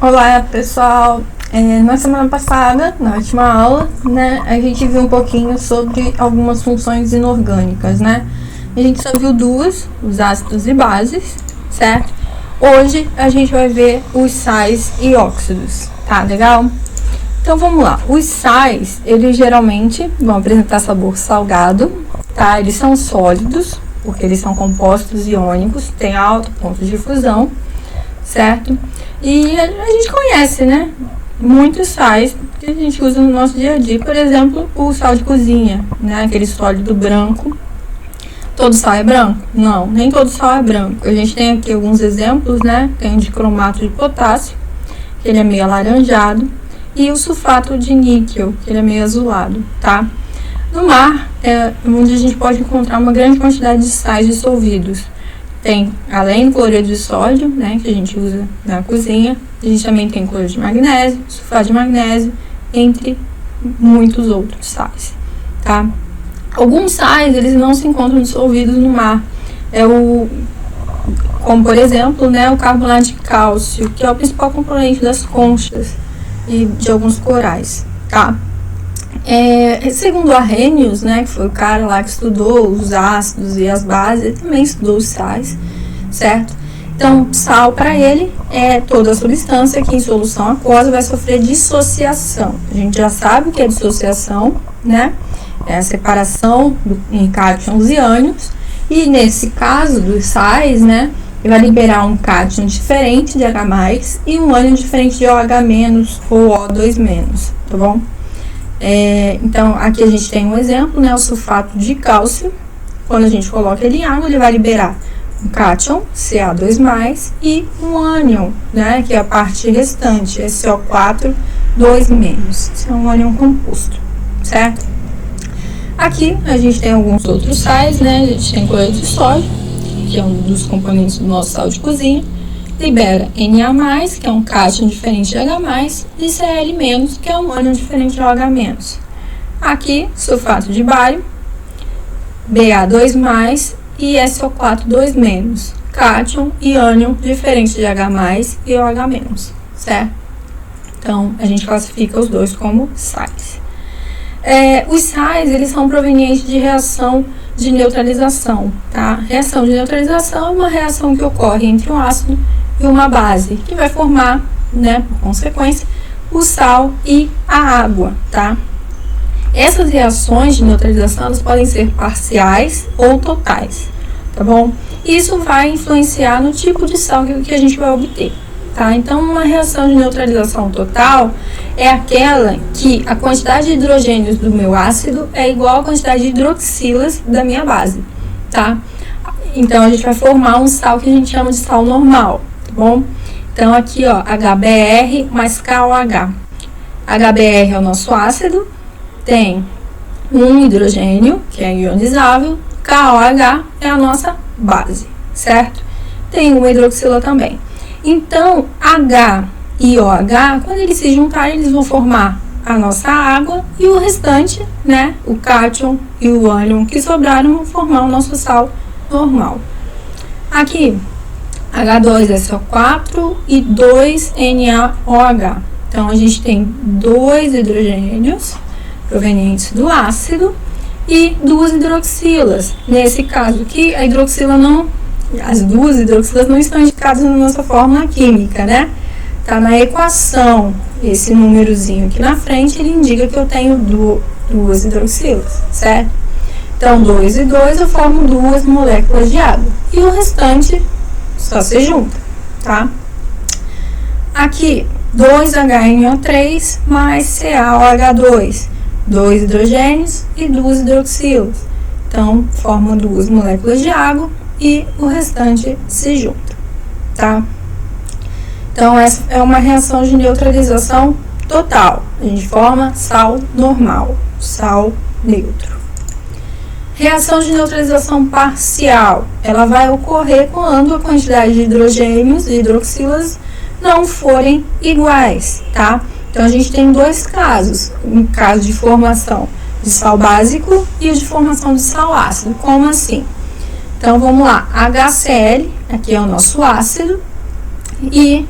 Olá, pessoal. Na semana passada, na última aula, né, a gente viu um pouquinho sobre algumas funções inorgânicas, né? A gente só viu duas, os ácidos e bases, certo? Hoje a gente vai ver os sais e óxidos, tá legal? Então vamos lá. Os sais, eles geralmente vão apresentar sabor salgado, tá? Eles são sólidos, porque eles são compostos iônicos, têm alto ponto de fusão, certo? E a gente conhece, né? Muitos sais que a gente usa no nosso dia a dia. Por exemplo, o sal de cozinha, né? Aquele sólido branco. Todo sal é branco? Não, nem todo sal é branco. A gente tem aqui alguns exemplos, né? Tem o de cromato de potássio, que ele é meio alaranjado. E o sulfato de níquel, que ele é meio azulado, tá? No mar, onde a gente pode encontrar uma grande quantidade de sais dissolvidos. Tem, além do cloreto de sódio, né, que a gente usa na cozinha, a gente também tem cloreto de magnésio, sulfato de magnésio, entre muitos outros sais, tá? Alguns sais, eles não se encontram dissolvidos no mar. Como, por exemplo, né, o carbonato de cálcio, que é o principal componente das conchas e de alguns corais, tá? Segundo Arrhenius, né, que foi o cara lá que estudou os ácidos e as bases, ele também estudou os sais, certo? Então, sal para ele é toda substância que em solução aquosa vai sofrer dissociação. A gente já sabe o que é dissociação, né? É a separação em cátions e ânions. E nesse caso dos sais, né, ele vai liberar um cátion diferente de H+, e um ânion diferente de OH- ou O2-, tá bom? Então, aqui a gente tem um exemplo, né, o sulfato de cálcio. Quando a gente coloca ele em água, ele vai liberar um cátion, Ca2+, e um ânion, né, que é a parte restante, SO4, 2-. Isso é um ânion composto, certo? Aqui a gente tem alguns outros sais, né, a gente tem cloreto de sódio, que é um dos componentes do nosso sal de cozinha. Libera Na+, que é um cátion diferente de H+, e Cl-, que é um ânion diferente de OH-. Aqui, sulfato de bário, Ba2+, e SO4, 2-, cátion e ânion diferente de H+, e OH-, certo? Então, a gente classifica os dois como sais. Os sais, eles são provenientes de reação de neutralização, tá? Reação de neutralização é uma reação que ocorre entre um ácido e uma base, que vai formar, né, por consequência, o sal e a água, tá? Essas reações de neutralização, elas podem ser parciais ou totais, tá bom? Isso vai influenciar no tipo de sal que a gente vai obter, tá? Então, uma reação de neutralização total é aquela que a quantidade de hidrogênios do meu ácido é igual à quantidade de hidroxilas da minha base, tá? Então, a gente vai formar um sal que a gente chama de sal normal, tá bom? Então, aqui, ó, HBr mais KOH. HBr é o nosso ácido, tem um hidrogênio, que é ionizável, KOH é a nossa base, certo? Tem uma hidroxila também. Então, H e OH, quando eles se juntarem, eles vão formar a nossa água e o restante, né, o cátion e o ânion que sobraram vão formar o nosso sal normal. Aqui, H2SO4 e 2NaOH. Então, a gente tem dois hidrogênios provenientes do ácido e duas hidroxilas. Nesse caso aqui, a hidroxila não... As duas hidroxilas não estão indicadas na nossa fórmula química, né? Tá na equação. Esse númerozinho aqui na frente, ele indica que eu tenho duas hidroxilas, certo? Então, 2 e 2 eu formo duas moléculas de água. E o restante só se junta, tá? Aqui, 2HNO3 mais CaOH2. 2 hidrogênios e duas hidroxilas. Então, formam duas moléculas de água e o restante se junta, tá? Então, essa é uma reação de neutralização total. A gente forma sal normal, sal neutro. Reação de neutralização parcial. Ela vai ocorrer quando a quantidade de hidrogênios e hidroxilas não forem iguais, tá? Então, a gente tem dois casos. Um caso de formação de sal básico e o de formação de sal ácido. Como assim? Então, vamos lá. HCl, aqui é o nosso ácido, e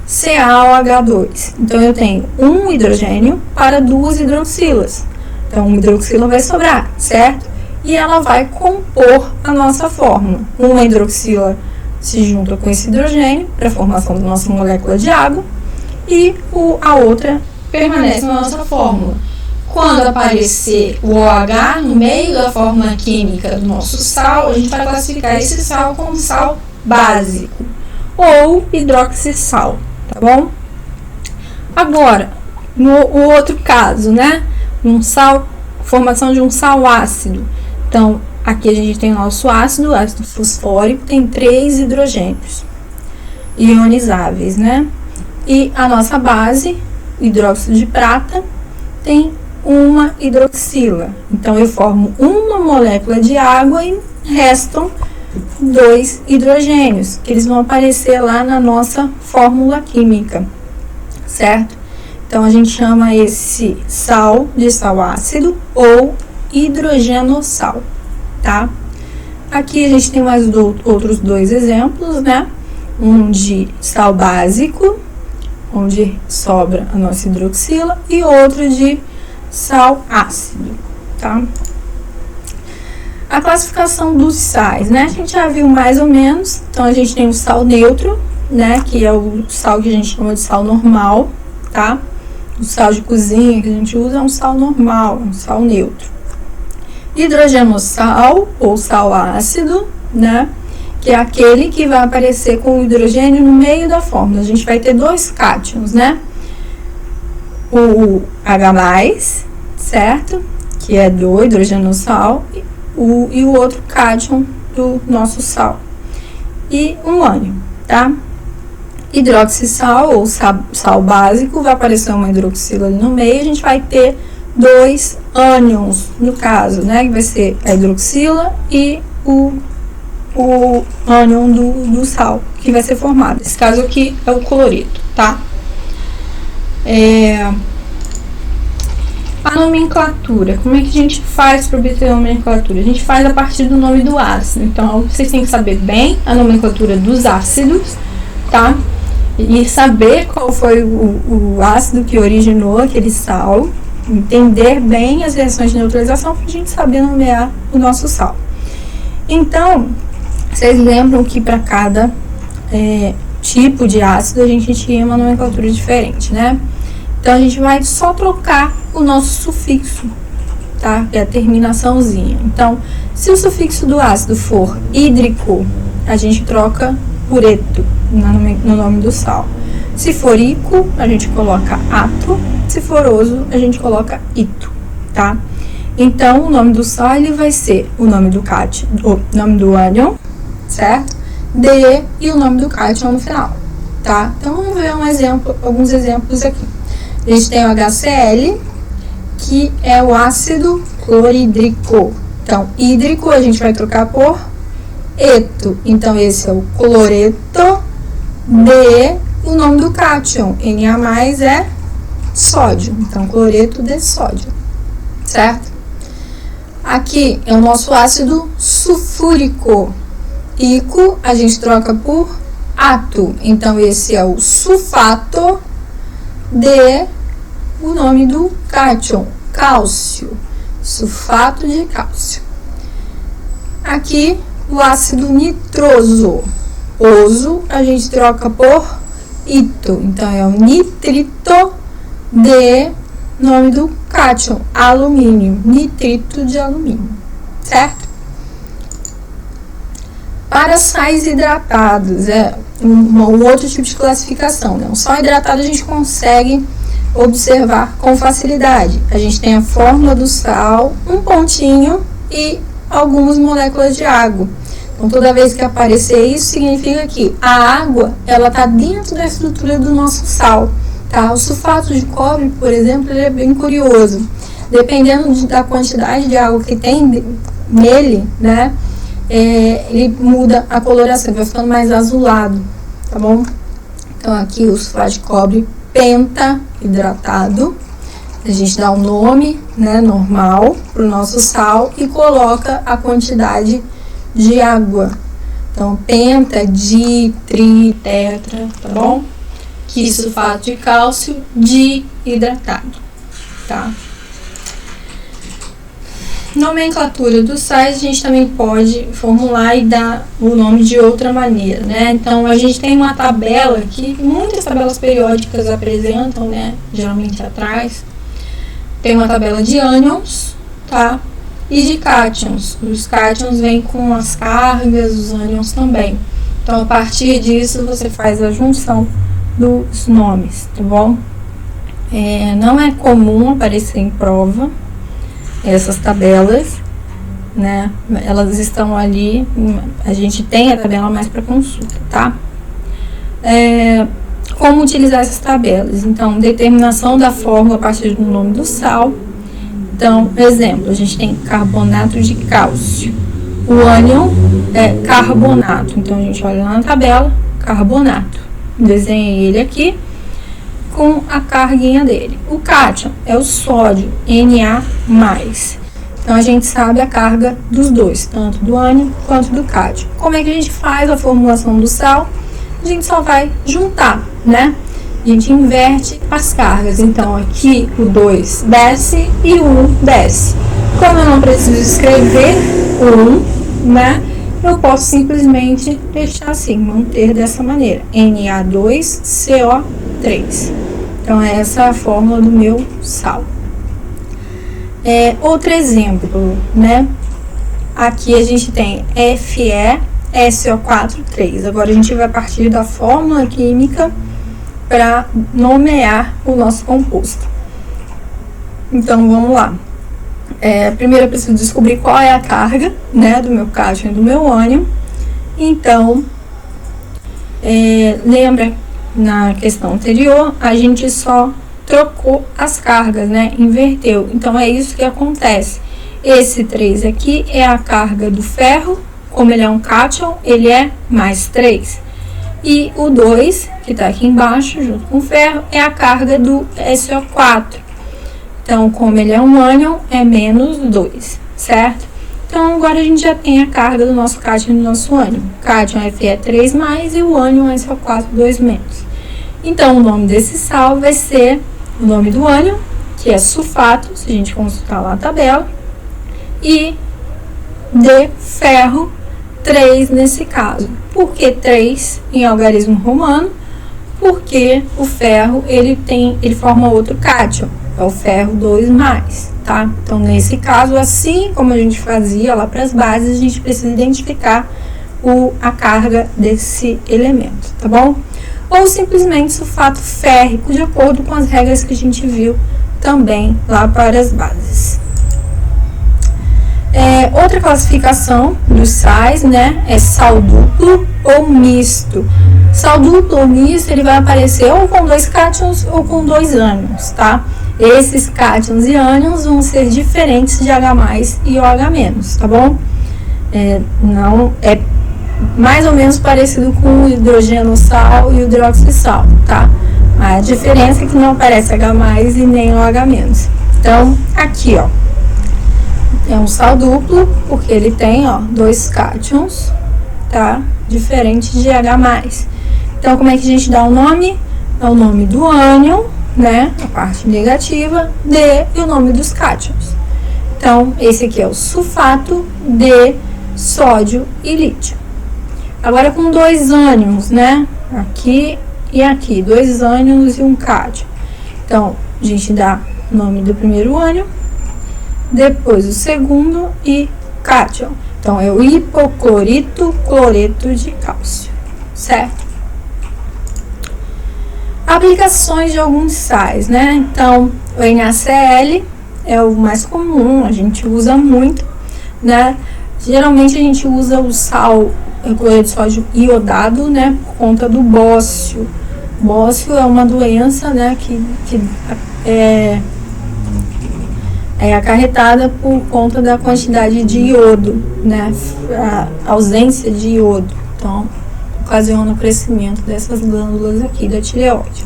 CaOH2. Então, eu tenho um hidrogênio para duas hidroxilas. Então, uma hidroxila vai sobrar, certo? E ela vai compor a nossa fórmula. Uma hidroxila se junta com esse hidrogênio para a formação da nossa molécula de água e a outra permanece na nossa fórmula. Quando aparecer o OH no meio da fórmula química do nosso sal, a gente vai classificar esse sal como sal básico ou hidroxissal, tá bom? Agora, o outro caso, né? Formação de um sal ácido. Então, aqui a gente tem o nosso ácido fosfórico, tem 3 hidrogênios ionizáveis, né? E a nossa base, hidróxido de prata, tem uma hidroxila. Então, eu formo uma molécula de água e restam 2 hidrogênios, que eles vão aparecer lá na nossa fórmula química, certo? Então, a gente chama esse sal de sal ácido ou hidrogenossal, tá? Aqui a gente tem mais outros 2 exemplos, né? Um de sal básico, onde sobra a nossa hidroxila, e outro de sal ácido, tá? A classificação dos sais, né? A gente já viu mais ou menos. Então, a gente tem o sal neutro, né? Que é o sal que a gente chama de sal normal, tá? O sal de cozinha que a gente usa é um sal normal, um sal neutro. Hidrogenossal ou sal ácido, né? Que é aquele que vai aparecer com o hidrogênio no meio da fórmula. A gente vai ter 2 cátions, né? O H+, certo? Que é do hidrogenossal, e o outro cátion do nosso sal. E um ânion, tá? Hidroxissal ou sal básico, vai aparecer uma hidroxila ali no meio, a gente vai ter 2 ânions, no caso, né? Que vai ser a hidroxila e o ânion do sal, que vai ser formado. Esse caso aqui é o cloreto, tá? A nomenclatura, como é que a gente faz para obter a nomenclatura? A gente faz a partir do nome do ácido. Então, vocês têm que saber bem a nomenclatura dos ácidos, tá? E saber qual foi o ácido que originou aquele sal, entender bem as reações de neutralização para a gente saber nomear o nosso sal. Então, vocês lembram que para cada tipo de ácido a gente tinha uma nomenclatura diferente, né? Então, a gente vai só trocar o nosso sufixo, tá? Que é a terminaçãozinha. Então, se o sufixo do ácido for hídrico, a gente troca por eto no nome do sal. Se for ico, a gente coloca ato. Se for oso, a gente coloca ito, tá? Então, o nome do sal, ele vai ser o nome do cátion, o nome do ânion, certo? De e o nome do cátion no final, tá? Então, vamos ver alguns exemplos aqui. A gente tem o HCl, que é o ácido clorídrico. Então, hídrico a gente vai trocar por eto. Então, esse é o cloreto de, o nome do cátion, Na+, é sódio. Então, cloreto de sódio, certo? Aqui é o nosso ácido sulfúrico. Ico a gente troca por ato. Então, esse é o sulfato de, o nome do cátion, cálcio, sulfato de cálcio. Aqui, o ácido nitroso, oso, a gente troca por ito. Então, é o nitrito de, nome do cátion, alumínio, nitrito de alumínio, certo? Para sais hidratados, é um outro tipo de classificação, né? O sal hidratado a gente consegue observar com facilidade. A gente tem a fórmula do sal, um pontinho e algumas moléculas de água. Então, toda vez que aparecer isso, significa que a água, ela está dentro da estrutura do nosso sal, tá? O sulfato de cobre, por exemplo, ele é bem curioso. Dependendo da quantidade de água que tem nele, né? Ele muda a coloração, vai ficando mais azulado, tá bom? Então, aqui o sulfato de cobre penta hidratado, a gente dá um nome, né, normal para o nosso sal e coloca a quantidade de água. Então, penta, di, tri, tetra, tá bom? quisulfato de cálcio diidratado, tá? Nomenclatura dos sais a gente também pode formular e dar o nome de outra maneira, né? Então a gente tem uma tabela aqui, muitas tabelas periódicas apresentam, né? Geralmente atrás tem uma tabela de ânions, tá? E de cátions. Os cátions vêm com as cargas, os ânions também. Então a partir disso você faz a junção dos nomes, tá bom? Não é comum aparecer em prova essas tabelas, né? Elas estão ali, a gente tem a tabela mais para consulta, tá? Como utilizar essas tabelas? Então, determinação da fórmula a partir do nome do sal. Então, exemplo, a gente tem carbonato de cálcio. O ânion é carbonato, então a gente olha lá na tabela, carbonato. Desenhei ele aqui com a carguinha dele. O cátion é o sódio, Na+. Então a gente sabe a carga dos dois, tanto do ânion quanto do cátion. Como é que a gente faz a formulação do sal? A gente só vai juntar, né? A gente inverte as cargas. Então aqui o 2 desce e o 1 desce. Como eu não preciso escrever o 1, né? Eu posso simplesmente deixar assim, manter dessa maneira. Na2CO3. Então, essa é a fórmula do meu sal. Outro exemplo, né? Aqui a gente tem FeSO4,3. Agora, a gente vai partir da fórmula química para nomear o nosso composto. Então, vamos lá. Primeiro eu preciso descobrir qual é a carga, né, do meu cátion e do meu ânion. Então, lembra, na questão anterior, a gente só trocou as cargas, né, inverteu. Então, é isso que acontece. Esse 3 aqui é a carga do ferro, como ele é um cátion, ele é mais 3. E o 2, que está aqui embaixo, junto com o ferro, é a carga do SO4. Então, como ele é um ânion, é menos 2, certo? Então, agora a gente já tem a carga do nosso cátion e do nosso ânion. Cátion Fe é 3+, e o ânion é SO4, 2-. Então, o nome desse sal vai ser o nome do ânion, que é sulfato, se a gente consultar lá a tabela, e de ferro, 3 nesse caso. Por que 3 em algarismo romano? Porque o ferro, ele forma outro cátion, é o ferro 2+, tá? Então, nesse caso, assim como a gente fazia lá para as bases, a gente precisa identificar a carga desse elemento, tá bom? Ou simplesmente sulfato férrico, de acordo com as regras que a gente viu também lá para as bases. Outra classificação dos sais, né, é sal duplo ou misto. Sal duplo ou misto, ele vai aparecer ou com 2 cátions ou com 2 ânions, tá? Esses cátions e ânions vão ser diferentes de H+ e OH-, tá bom? Não é mais ou menos parecido com o hidrogenossal e o hidroxissal, tá? A diferença é que não aparece H+ e nem OH-. Então, aqui, ó, é um sal duplo, porque ele tem, ó, 2 cátions, tá? Diferente de H+. Então, como é que a gente dá o nome? É o nome do ânion, né? A parte negativa, e o nome dos cátions. Então, esse aqui é o sulfato de sódio e lítio. Agora, com 2 ânions, né? Aqui e aqui, 2 ânions e um cátion. Então, a gente dá o nome do primeiro ânion, depois o segundo e cátion. Então, é o hipoclorito cloreto de cálcio, certo? Aplicações de alguns sais, né? Então, o NaCl é o mais comum, a gente usa muito, né? Geralmente a gente usa o sal, o cloreto de sódio iodado, né? Por conta do bócio. Bócio é uma doença, né? Que é acarretada por conta da quantidade de iodo, né? A ausência de iodo. Então, ocasiona o crescimento dessas glândulas aqui da tireoide.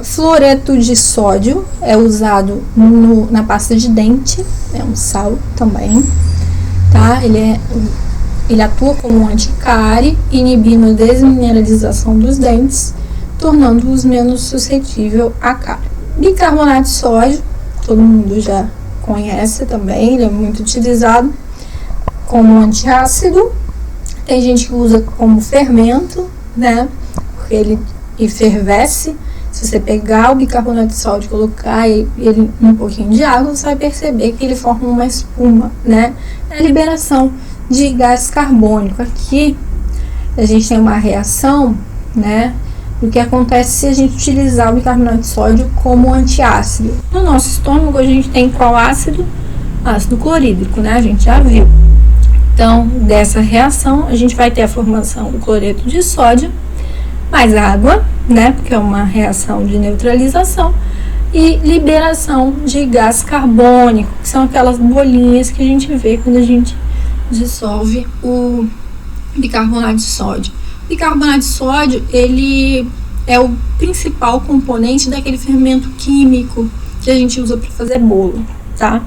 Fluoreto de sódio é usado na pasta de dente, é um sal também, tá? Ele atua como um anticárie, inibindo a desmineralização dos dentes. tornando-os menos suscetível à cárie. Bicarbonato de sódio, todo mundo já conhece também, ele é muito utilizado como antiácido. Tem gente que usa como fermento, né? Porque ele efervesce. Se você pegar o bicarbonato de sódio e colocar ele num pouquinho de água, você vai perceber que ele forma uma espuma, né? É a liberação de gás carbônico. Aqui a gente tem uma reação, né? O que acontece se a gente utilizar o bicarbonato de sódio como antiácido. No nosso estômago a gente tem qual ácido? Ácido clorídrico, né? A gente já viu. Então, dessa reação, a gente vai ter a formação do cloreto de sódio, mais água, né? Porque é uma reação de neutralização, e liberação de gás carbônico, que são aquelas bolinhas que a gente vê quando a gente dissolve o bicarbonato de sódio. O bicarbonato de sódio, ele é o principal componente daquele fermento químico que a gente usa para fazer bolo, tá?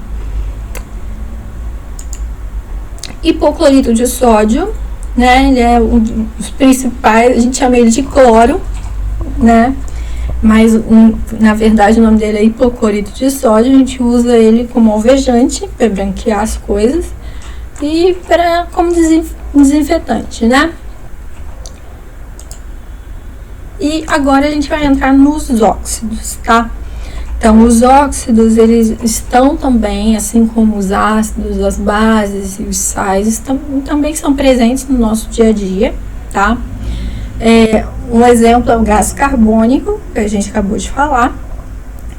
Hipoclorito de sódio, né? Ele é um dos principais, a gente chama ele de cloro, né? Mas na verdade o nome dele é hipoclorito de sódio. A gente usa ele como alvejante para branquear as coisas e como desinfetante, né? E agora a gente vai entrar nos óxidos, tá? Então, os óxidos, eles estão também, assim como os ácidos, as bases e os sais, também são presentes no nosso dia a dia, tá? Um exemplo é o gás carbônico, que a gente acabou de falar,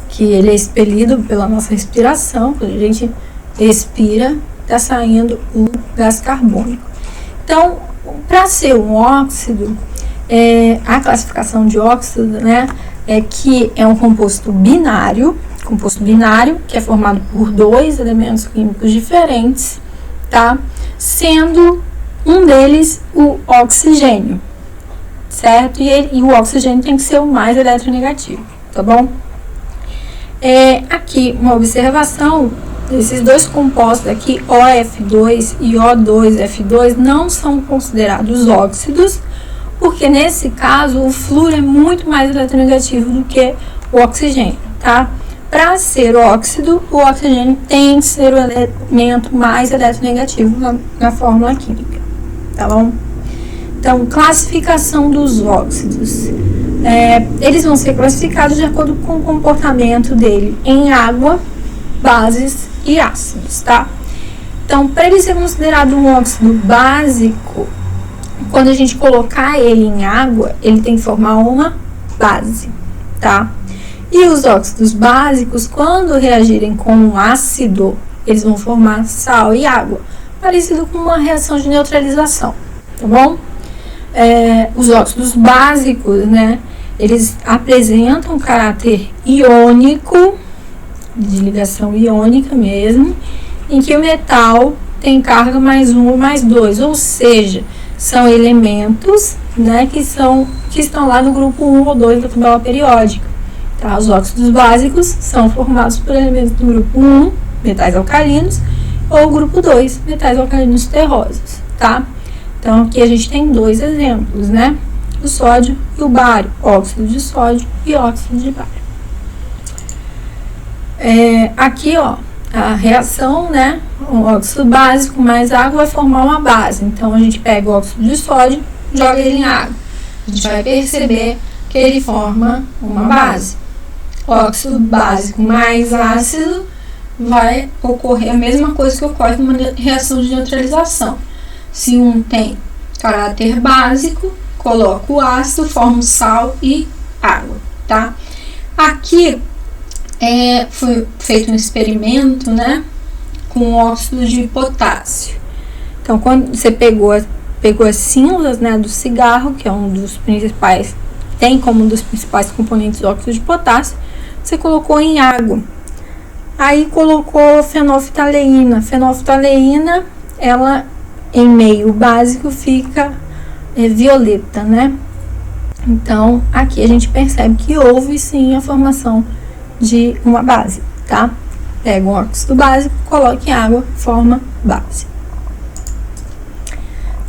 que ele é expelido pela nossa respiração. Quando a gente respira, está saindo o gás carbônico. Então, para ser um óxido, a classificação de óxido, né, é que é um composto binário, que é formado por dois elementos químicos diferentes, tá? Sendo um deles o oxigênio, certo? E o oxigênio tem que ser o mais eletronegativo, tá bom? Aqui uma observação: esses dois compostos aqui, OF2 e O2F2, não são considerados óxidos, porque nesse caso o flúor é muito mais eletronegativo do que o oxigênio, tá? Para ser óxido, o oxigênio tem que ser o elemento mais eletronegativo na fórmula química, tá bom? Então, classificação dos óxidos. Eles vão ser classificados de acordo com o comportamento dele em água, bases e ácidos, tá? Então, para ele ser considerado um óxido básico, quando a gente colocar ele em água, ele tem que formar uma base, tá? E os óxidos básicos, quando reagirem com um ácido, eles vão formar sal e água, parecido com uma reação de neutralização, tá bom? Os óxidos básicos, né, eles apresentam um caráter iônico, de ligação iônica mesmo, em que o metal tem carga mais 1 ou mais 2, ou seja, são elementos, né, que estão lá no grupo 1 ou 2 da tabela periódica. Tá? Os óxidos básicos são formados por elementos do grupo 1, metais alcalinos, ou grupo 2, metais alcalinos terrosos. Tá? Então, aqui a gente tem dois exemplos, né? O sódio e o bário, óxido de sódio e óxido de bário. Aqui, ó, a reação, né? O óxido básico mais água vai formar uma base. Então, a gente pega o óxido de sódio, joga ele em água. A gente vai perceber que ele forma uma base. O óxido básico mais ácido vai ocorrer a mesma coisa que ocorre numa reação de neutralização. Se um tem caráter básico, coloca o ácido, forma o sal e água, tá? Aqui foi feito um experimento, né, com óxido de potássio. Então, quando você pegou as cinzas, né, do cigarro, que é um dos principais, tem como um dos principais componentes o óxido de potássio, você colocou em água. Aí colocou fenolftaleína. Fenolftaleína, ela em meio básico fica violeta, né? Então, aqui a gente percebe que houve sim a formação de uma base, tá? Pega um óxido básico, coloca em água, forma base.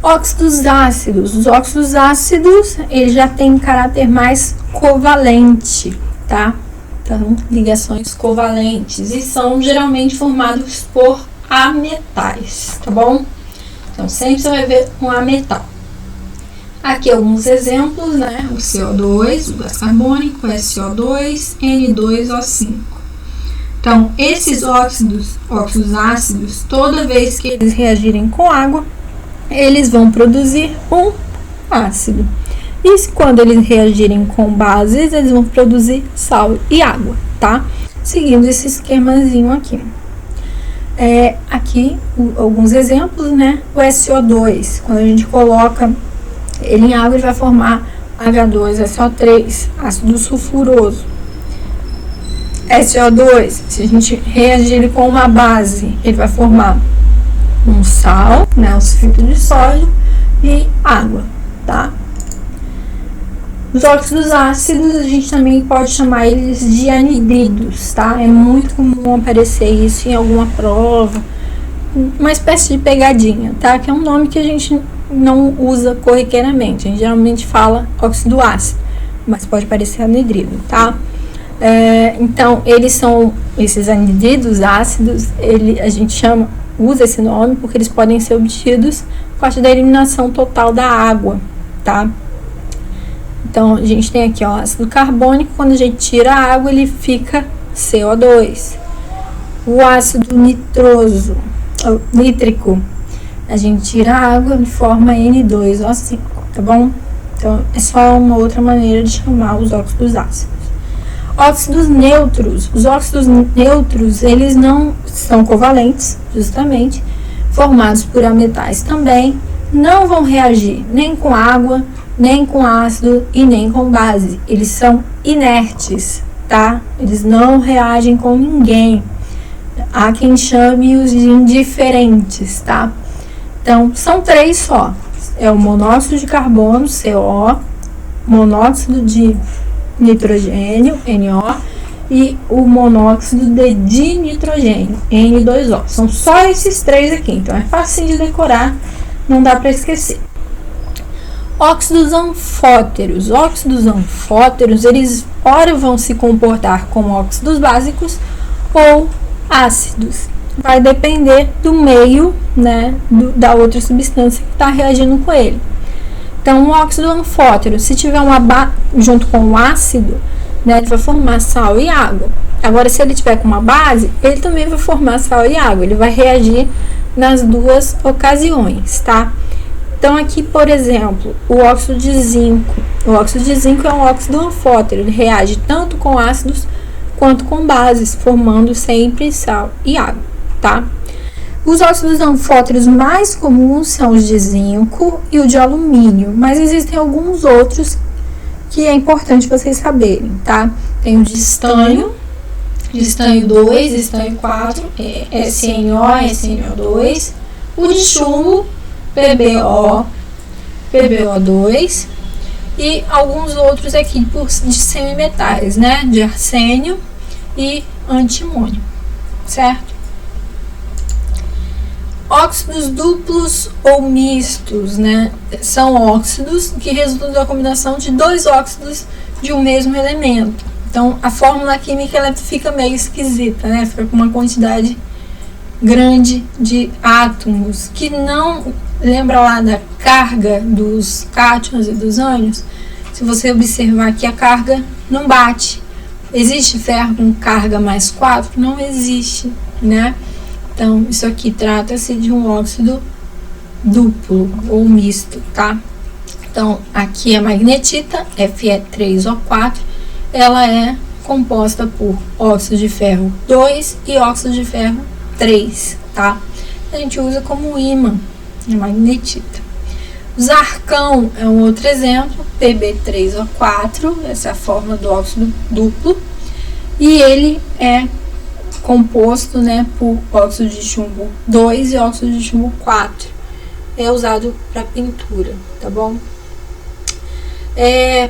Óxidos ácidos. Os óxidos ácidos, eles já têm um caráter mais covalente, tá? Então, ligações covalentes. E são geralmente formados por ametais, tá bom? Então, sempre você vai ver um ametal. Aqui alguns exemplos, né? O CO2, o gás carbônico, SO2, N2O5. Então, esses óxidos ácidos, toda vez que eles reagirem com água, eles vão produzir um ácido. E quando eles reagirem com bases, eles vão produzir sal e água, tá? Seguindo esse esquemazinho aqui. Aqui, alguns exemplos, né? O SO2, quando a gente coloca ele em água, ele vai formar H2SO3, ácido sulfuroso. SO2, se a gente reagir ele com uma base, ele vai formar um sal, né, o sulfito de sódio e água, tá? Os óxidos ácidos, a gente também pode chamar eles de anidridos, tá? É muito comum aparecer isso em alguma prova, uma espécie de pegadinha, tá? Que é um nome que a gente não usa corriqueiramente, a gente geralmente fala óxido ácido, mas pode parecer anidrido, tá? Então, esses anidridos ácidos, a gente usa esse nome porque eles podem ser obtidos a partir da eliminação total da água, tá? Então, a gente tem aqui, ó, ácido carbônico, quando a gente tira a água, ele fica CO2. O ácido nítrico, a gente tira a água e forma N2O5, tá bom? Então, é só uma outra maneira de chamar os óxidos ácidos. Óxidos neutros. Os óxidos neutros, eles não são covalentes, justamente, formados por ametais também, não vão reagir nem com água, nem com ácido e nem com base. Eles são inertes, tá? Eles não reagem com ninguém. Há quem chame os de indiferentes, tá? Então, são 3 só. É o monóxido de carbono, CO, monóxido de nitrogênio, NO, e o monóxido de dinitrogênio, N2O. São só esses 3 aqui, então é fácil de decorar, não dá para esquecer. Óxidos anfóteros. Óxidos anfóteros, eles ora vão se comportar como óxidos básicos ou ácidos. Vai depender do meio, né, da outra substância que está reagindo com ele. Então, o óxido anfótero, se tiver junto com o ácido, né, ele vai formar sal e água. Agora, se ele tiver com uma base, ele também vai formar sal e água. Ele vai reagir nas duas ocasiões, tá? Então, aqui, por exemplo, o óxido de zinco. O óxido de zinco é um óxido anfótero. Ele reage tanto com ácidos quanto com bases, formando sempre sal e água, tá? Os óxidos anfóteros mais comuns são os de zinco e o de alumínio, mas existem alguns outros que é importante vocês saberem, tá? Tem o de estanho 2, estanho 4, SNO, SNO2, o de chumbo, PbO2 e alguns outros aqui de semimetais, né? De arsênio e antimônio, certo? Óxidos duplos ou mistos, né? São óxidos que resultam da combinação de 2 óxidos de um mesmo elemento. Então, a fórmula química ela fica meio esquisita, né? Fica com uma quantidade grande de átomos, que não lembra lá da carga dos cátions e dos ânions. Se você observar que a carga não bate. Existe ferro com carga mais 4? Não existe, né? Então, isso aqui trata-se de um óxido duplo ou misto, tá? Então, aqui a magnetita, Fe3O4, ela é composta por óxido de ferro 2 e óxido de ferro 3, tá? A gente usa como ímã a magnetita. O zarcão é um outro exemplo, Pb3O4, essa é a forma do óxido duplo, e ele é composto, né, por óxido de chumbo 2 e óxido de chumbo 4. É usado para pintura, tá bom?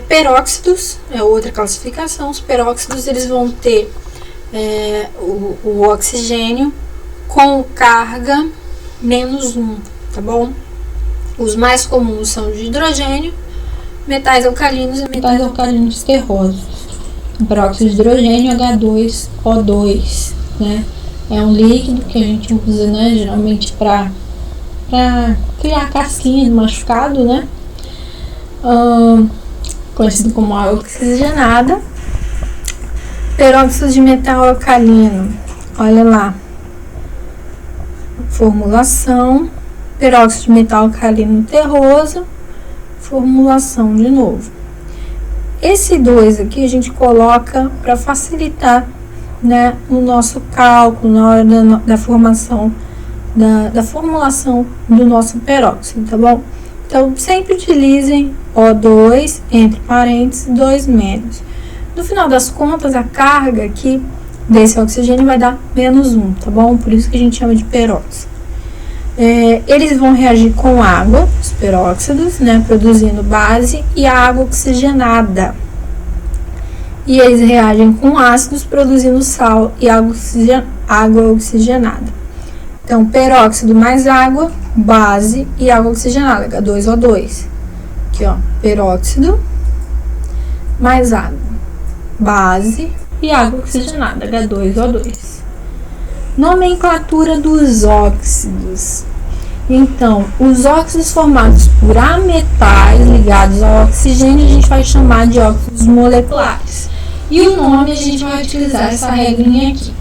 Peróxidos é outra classificação. Os peróxidos eles vão ter o oxigênio com carga -1, tá bom? Os mais comuns são de hidrogênio, metais alcalinos e metais alcalinos terrosos. O peróxido de hidrogênio, H2O2, né? É um líquido que a gente usa, né, geralmente para criar casquinha de machucado, né? Conhecido como água oxigenada. Peróxido de metal alcalino, olha lá, formulação. Peróxido de metal alcalino terroso, formulação de novo. Esse 2 aqui a gente coloca para facilitar, né, o nosso cálculo na hora da formação, da formulação do nosso peróxido, tá bom? Então, sempre utilizem O2, entre parênteses, 2 menos. No final das contas, a carga aqui desse oxigênio vai dar -1, tá bom? Por isso que a gente chama de peróxido. Eles vão reagir com água, os peróxidos, né, produzindo base, e a água oxigenada. E eles reagem com ácidos, produzindo sal e água oxigenada. Então, peróxido mais água, base e água oxigenada, H2O2. Aqui, ó, peróxido mais água, base e água oxigenada, H2O2. Nomenclatura dos óxidos. Então, os óxidos formados por ametais ligados ao oxigênio a gente vai chamar de óxidos moleculares. E o nome a gente vai utilizar essa regrinha aqui.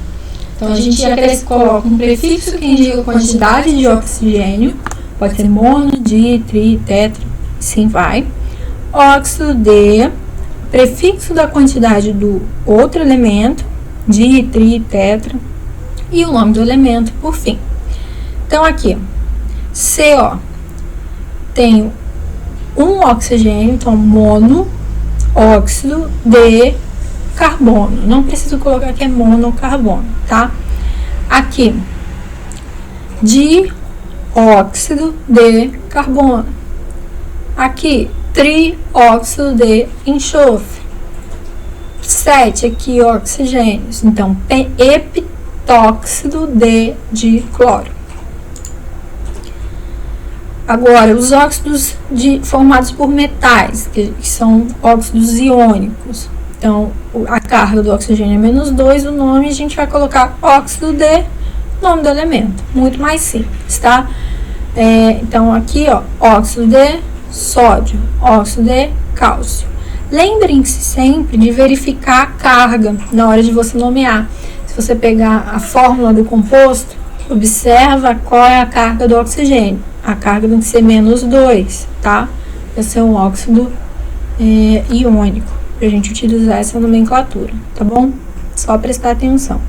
Então, a gente coloca um prefixo que indica a quantidade de oxigênio, pode ser mono, di, tri, tetra, assim vai. Óxido de, prefixo da quantidade do outro elemento, di, tri, tetra, e o nome do elemento por fim. Então, aqui, CO, tenho um oxigênio, então monóxido de carbono. Não preciso colocar que é monocarbono, tá? Aqui, dióxido de carbono. Aqui, trióxido de enxofre. 7 aqui oxigênios. Então, heptóxido de dicloro. Agora, os óxidos formados por metais, que são óxidos iônicos. Então, a carga do oxigênio é -2, o nome a gente vai colocar óxido de, nome do elemento. Muito mais simples, tá? Então, aqui, ó, óxido de sódio, óxido de cálcio. Lembrem-se sempre de verificar a carga na hora de você nomear. Se você pegar a fórmula do composto, observa qual é a carga do oxigênio. A carga tem que ser -2, tá? Vai ser um óxido iônico, pra gente utilizar essa nomenclatura, tá bom? Só prestar atenção.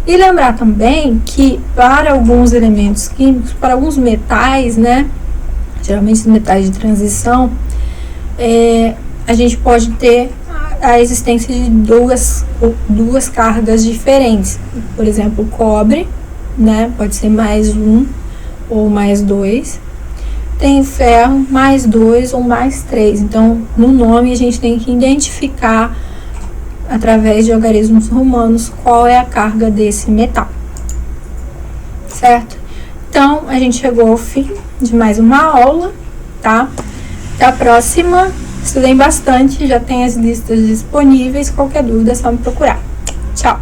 E lembrar também que para alguns elementos químicos, para alguns metais, né? Geralmente os metais de transição, a gente pode ter a existência de duas cargas diferentes. Por exemplo, o cobre, né? Pode ser +1 ou +2. Tem ferro, +2 ou +3. Então, no nome a gente tem que identificar, através de algarismos romanos, qual é a carga desse metal. Certo? Então, a gente chegou ao fim de mais uma aula, tá? Até a próxima. Estudem bastante, já tem as listas disponíveis. Qualquer dúvida é só me procurar. Tchau!